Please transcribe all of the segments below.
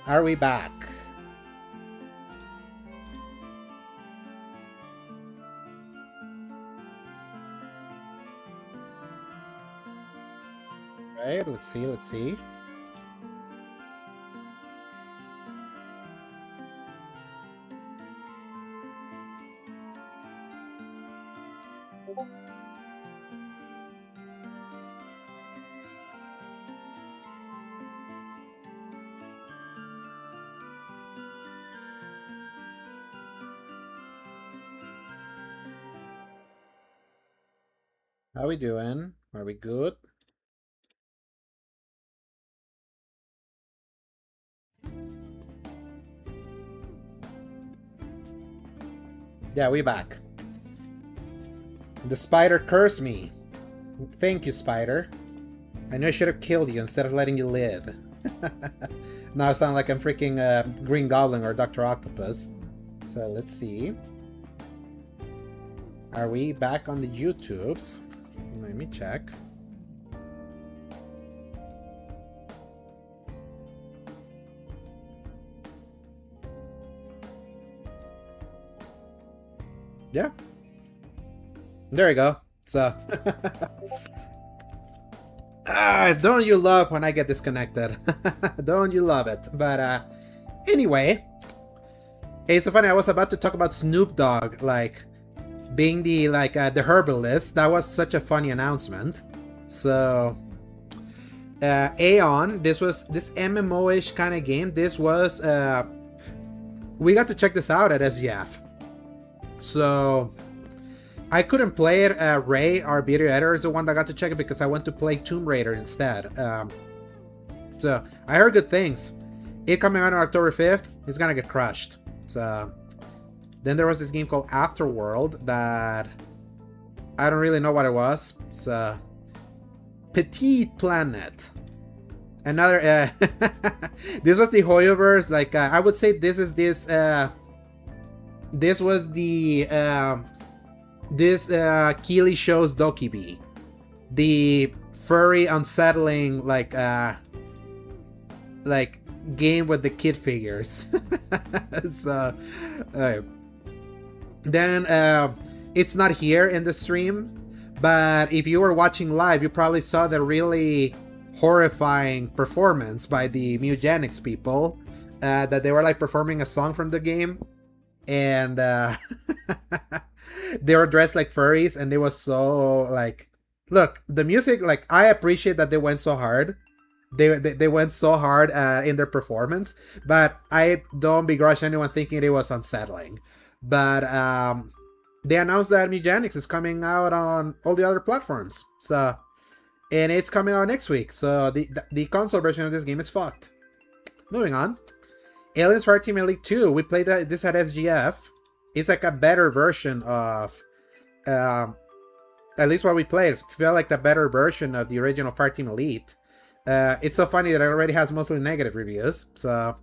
Are we back? Right, let's see. How we doing? Are we good? Yeah, we back. The spider cursed me. Thank you, spider. I knew I should have killed you instead of letting you live. Now I sound like I'm freaking Green Goblin or Dr. Octopus. So let's see. Are we back on the YouTubes? Let me check. Yeah. There we go. So don't you love when I get disconnected? Don't you love it? But anyway, hey, it's so funny. I was about to talk about Snoop Dogg, like being the the herbalist. That was such a funny announcement. So Aeon, this MMO-ish kind of game. This was we got to check this out at SGF. So I couldn't play it. Ray, our video editor, is the one that got to check it because I went to play Tomb Raider instead. So I heard good things. It coming out on October 5th, it's gonna get crushed. So then there was this game called Afterworld that I don't really know what it was. It's Petite Planet. Another this was the Hoyoverse. Like I would say this was the Keeley Show's Dokibee, the furry unsettling like game with the kid figures. So then it's not here in the stream, but if you were watching live, you probably saw the really horrifying performance by the Mugenics people, that they were like performing a song from the game, and they were dressed like furries, and they was so like, look, the music, like, I appreciate that they went so hard. They went so hard in their performance, but I don't begrudge anyone thinking it was unsettling. But they announced that Mugenics is coming out on all the other platforms. So, and it's coming out next week. So the console version of this game is fucked. Moving on. Aliens Fireteam Elite 2. We played this at SGF. It's like a better version of, at least what we played, it felt like the better version of the original Fireteam Elite. It's so funny that it already has mostly negative reviews, so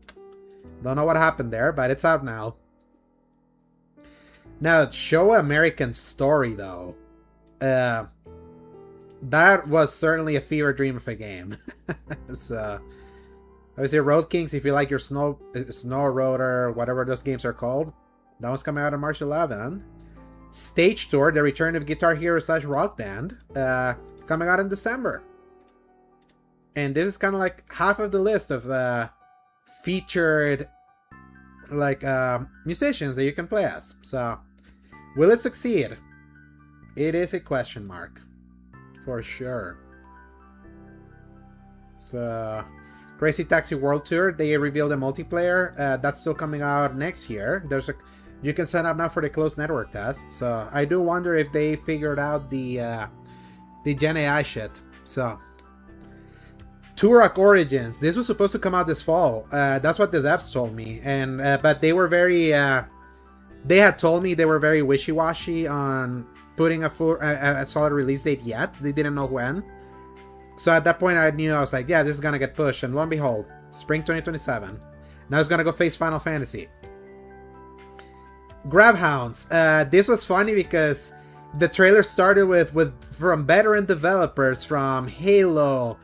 don't know what happened there, but it's out now. Now, Show American Story, though. That was certainly a fever dream of a game. So, obviously, Road Kings, if you like your Snow Roader, whatever those games are called, that one's coming out on March 11th. Stage Tour, The Return of Guitar Hero / Rock Band, coming out in December. And this is kind of like half of the list of featured musicians that you can play as. So, will it succeed? It is a question mark, for sure. So, Crazy Taxi World Tour, they revealed a multiplayer. That's still coming out next year. You can sign up now for the closed network test. So I do wonder if they figured out the Gen AI shit. So, Turok Origins. This was supposed to come out this fall. That's what the devs told me. And but they were very they had told me they were very wishy-washy on putting a solid release date yet. They didn't know when. So at that point I knew, I was like, yeah, this is gonna get pushed. And lo and behold, spring 2027. Now it's gonna go face Final Fantasy. Grabhounds. This was funny because the trailer started with from veteran developers from Halo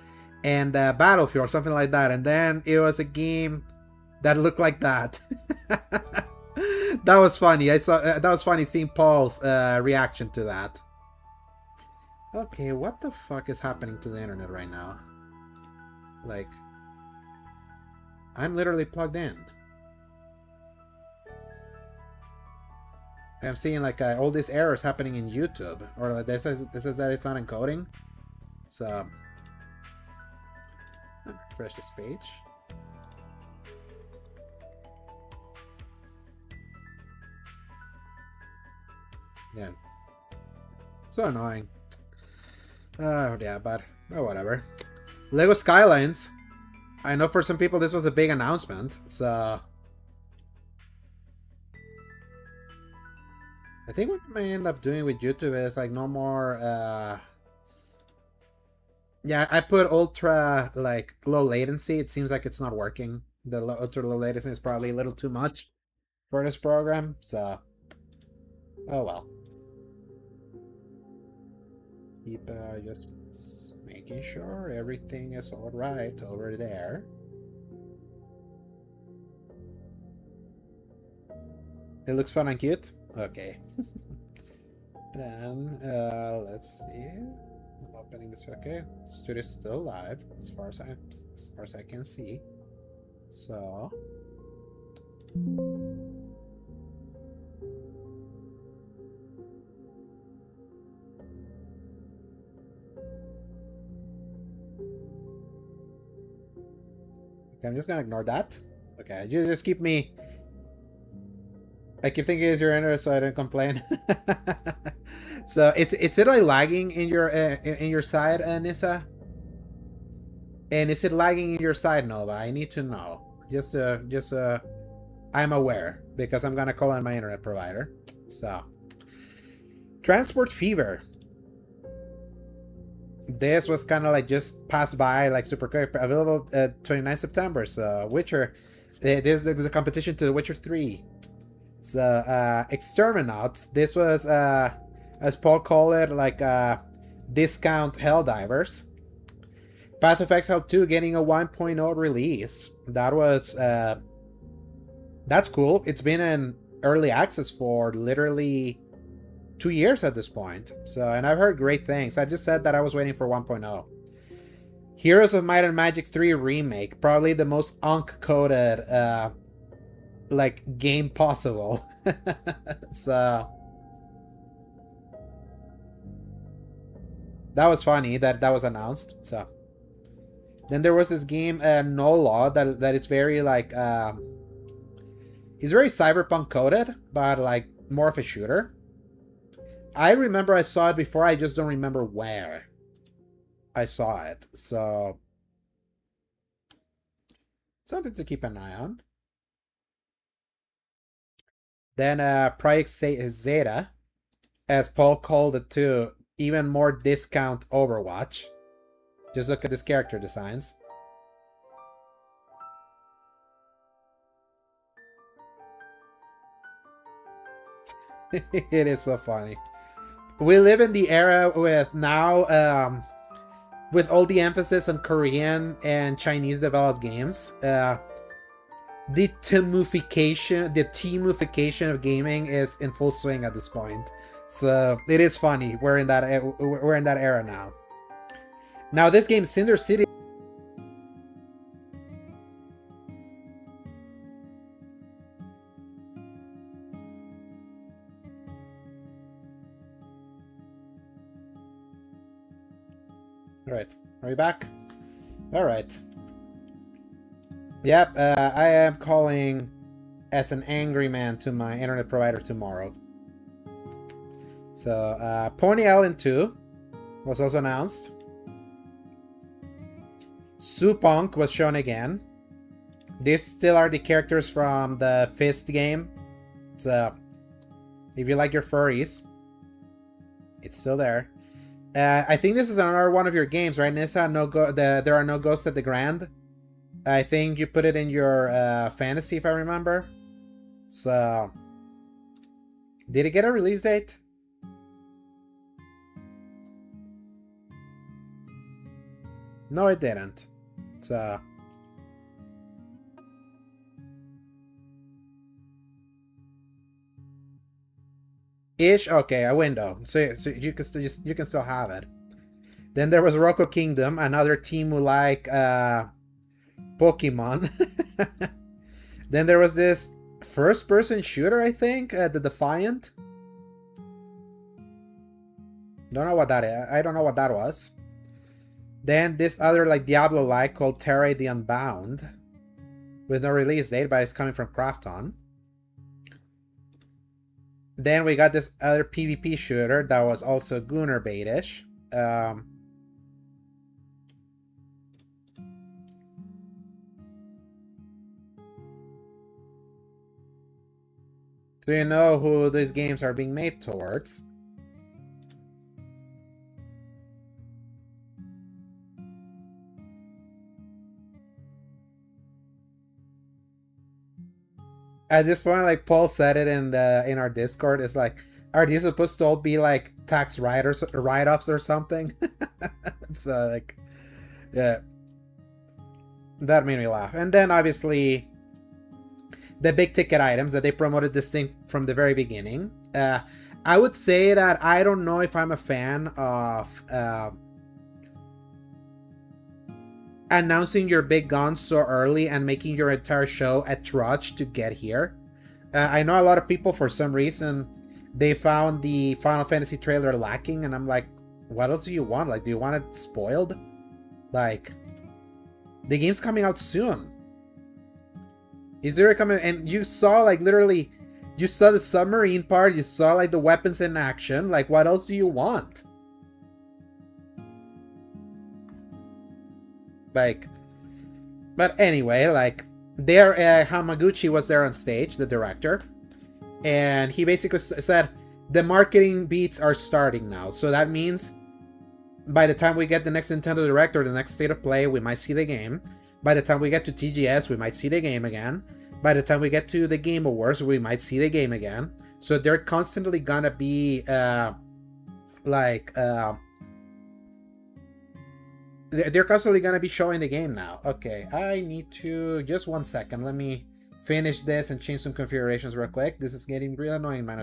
and Battlefield or something like that, and then it was a game that looked like that. That was funny. I saw that was funny seeing Paul's reaction to that. Okay, what the fuck is happening to the internet right now? Like, I'm literally plugged in. I'm seeing like all these errors happening in YouTube, or like this is that it's not encoding. So, refresh this page. Yeah, so annoying. Yeah, but oh, whatever. Lego Skylines. I know for some people this was a big announcement, so I think what I may end up doing with YouTube is like no more. Yeah, I put ultra like low latency. It seems like it's not working. The ultra low latency is probably a little too much for this program, so oh well. Keep just making sure everything is all right over there. It looks fun and cute. Okay. Then let's see. I'm opening this. Okay, studio's still live as far as I can see. So. Okay, I'm just gonna ignore that. Okay, you just keep me. I keep thinking it's your internet, so I don't complain. So it's it like lagging in your side, Nissa? And is it lagging in your side, Nova? I need to know. Just I'm aware because I'm gonna call on my internet provider. So, Transport Fever. This was kind of like just passed by like super quick. Available 29 September. So Witcher. This is the competition to The Witcher 3. So Exterminauts. This was as Paul called it, like discount Helldivers. Path of Exile 2 getting a 1.0 release. That was that's cool. It's been in early access for literally 2 years at this point. So, and I've heard great things. I just said that I was waiting for 1.0. Heroes of Might and Magic 3 remake, probably the most unk-coded like game possible. So that was funny that was announced. So then there was this game No Law that is very like it's very cyberpunk coded, but like more of a shooter. I remember I saw it before, I just don't remember where I saw it. So something to keep an eye on. Then Project Zeta, as Paul called it too, even more discount Overwatch. Just look at this character designs. It is so funny. We live in the era with now, with all the emphasis on Korean and Chinese developed games. The teamification of gaming is in full swing at this point. So it is funny. We're in that era now. Now this game, Cinder City. All right, are we back? All right. Yep, I am calling as an angry man to my internet provider tomorrow. So, Pony Island 2 was also announced. Supunk was shown again. These still are the characters from the Fist game. So, if you like your furries, it's still there. I think this is another one of your games, right, Nissa? There are no ghosts at the Grand. I think you put it in your fantasy, if I remember. So, did it get a release date? No, it didn't. So, ish. Okay, a window. So you can still have it. Then there was Rocco Kingdom, another team who like Pokemon. Then there was this first-person shooter, I think, the Defiant. Don't know what that is. I don't know what that was. Then this other like Diablo-like called Terra the Unbound, with no release date, but it's coming from Krafton. Then we got this other PvP shooter that was also Gunner bait-ish. So you know who these games are being made towards. At this point, like Paul said it in our Discord, it's like, are these supposed to all be like tax write-offs or something? It's like, yeah, that made me laugh. And then obviously the big ticket items that they promoted this thing from the very beginning. I would say that I don't know if I'm a fan of announcing your big guns so early and making your entire show a trudge to get here. I know a lot of people, for some reason, they found the Final Fantasy trailer lacking, and I'm like, what else do you want? Like, do you want it spoiled? Like, the game's coming out soon. Is there coming? And you saw, like, literally, you saw the submarine part, you saw, like, the weapons in action. Like, what else do you want? Like, but anyway, like, there, Hamaguchi was there on stage, the director, and he basically said, the marketing beats are starting now. So that means by the time we get the next Nintendo Direct or the next State of Play, we might see the game. By the time we get to TGS, we might see the game again. By the time we get to the Game Awards, we might see the game again. So they're constantly gonna be, they're constantly gonna be showing the game now. Okay, I need to... just 1 second. Let me finish this and change some configurations real quick. This is getting real annoying, man.